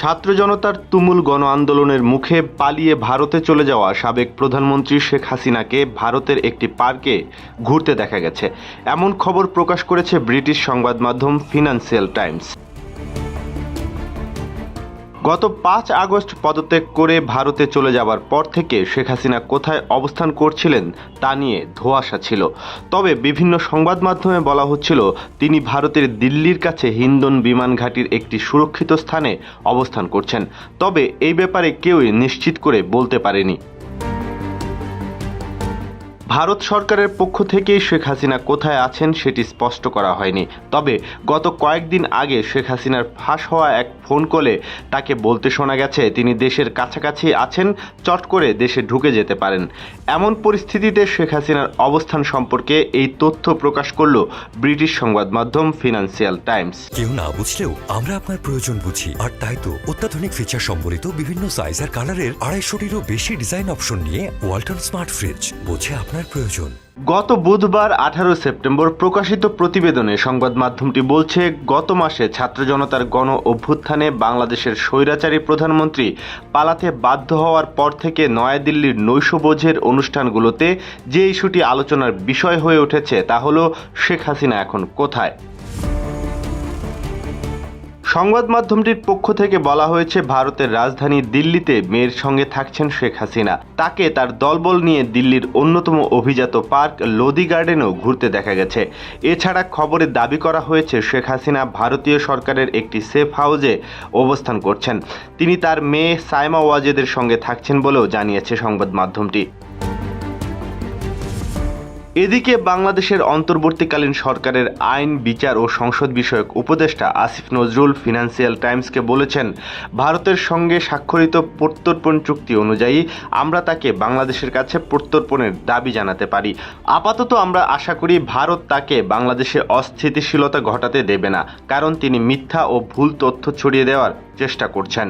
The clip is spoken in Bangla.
ছাত্র জনতার তুমুল গণ আন্দোলনের মুখে পালিয়ে ভারতে চলে যাওয়া সাবেক প্রধানমন্ত্রী শেখ হাসিনাকে ভারতের একটি পার্কে ঘুরতে দেখা গেছে, এমন খবর প্রকাশ করেছে ব্রিটিশ সংবাদ মাধ্যম ফিনান্সিয়াল টাইমস। গত ৫ আগস্ট পদত্যাগ করে ভারতে চলে যাবার পর থেকে শেখ হাসিনা কোথায় অবস্থান করছিলেন তা নিয়ে ধোঁয়াশা ছিল। তবে বিভিন্ন সংবাদ মাধ্যমে বলা হচ্ছিল তিনি ভারতের দিল্লির কাছে হিন্ডন বিমান ঘাঁটির একটি সুরক্ষিত স্থানে অবস্থান করছেন। তবে এই ব্যাপারে কেউই নিশ্চিত করে বলতে পারেনি। ভারত সরকারের পক্ষ থেকেই শেখ হাসিনা কোথায় আছেন সেটি স্পষ্ট করা হয়নি। তবে গত কয়েকদিন আগে শেখ হাসিনার ফাঁস হওয়া এক ফোন কলে তাকে বলতে শোনা গেছে তিনি দেশের কাছাকাছি আছেন, চট করে দেশে ঢুকে যেতে পারেন। এমন পরিস্থিতিতে শেখ হাসিনার অবস্থান সম্পর্কে এই তথ্য প্রকাশ করল ব্রিটিশ সংবাদ মাধ্যম ফিনান্সিয়াল টাইমস। কেউ না বুঝলেও আমরা আপনার প্রয়োজন বুঝি, আর তাই তো অত্যাধুনিক ফিচার সম্বলিত বিভিন্ন সাইজ আর কালারের 250-টিরও বেশি ডিজাইন অপশন নিয়ে ওয়ালটন স্মার্ট ফ্রিজ বোঝে আপনার প্রয়োজন। গত বুধবার 18 সেপ্টেম্বর প্রকাশিত প্রতিবেদনে সংবাদ মাধ্যমটি বলছে, গত মাসে ছাত্র জনতার গণ অভ্যুত্থানে বাংলাদেশের স্বৈরাচারী প্রধানমন্ত্রী পালাতে বাধ্য হওয়ার পর থেকে নয়াদিল্লির নৈশভোজের অনুষ্ঠানগুলোতে যে ইস্যুটি আলোচনার বিষয় হয়ে উঠেছে তা হলো শেখ হাসিনা এখন কোথায়। সংবাদ মাধ্যমটির পক্ষ থেকে বলা হয়েছে, ভারতের রাজধানী দিল্লিতে মেয়ের সঙ্গে থাকছেন শেখ হাসিনা। তাকে তার দলবল নিয়ে দিল্লির অন্যতম অভিজাত পার্ক লোদি গার্ডেনেও ঘুরতে দেখা গেছে। এছাড়া খবরে দাবি করা হয়েছে শেখ হাসিনা ভারতীয় সরকারের একটি সেফ হাউসে অবস্থান করছেন। তিনি তার মেয়ে সাইমা ওয়াজেদের সঙ্গে থাকছেন বলেও জানিয়েছে সংবাদ মাধ্যমটি। এদিকে বাংলাদেশের অন্তর্বর্তীকালীন সরকারের আইন, বিচার ও সংসদ বিষয়ক উপদেষ্টা আসিফ নজরুল ফিনান্সিয়াল টাইমসকে বলেছেন, ভারতের সঙ্গে স্বাক্ষরিত প্রত্যর্পণ চুক্তি অনুযায়ী আমরা তাকে বাংলাদেশের কাছে প্রত্যর্পণের দাবি জানাতে পারি। আপাতত আমরা আশা করি ভারত তাকে বাংলাদেশে অস্থিতিশীলতা ঘটাতে দেবে না, কারণ তিনি মিথ্যা ও ভুল তথ্য ছড়িয়ে দেওয়ার চেষ্টা করছেন।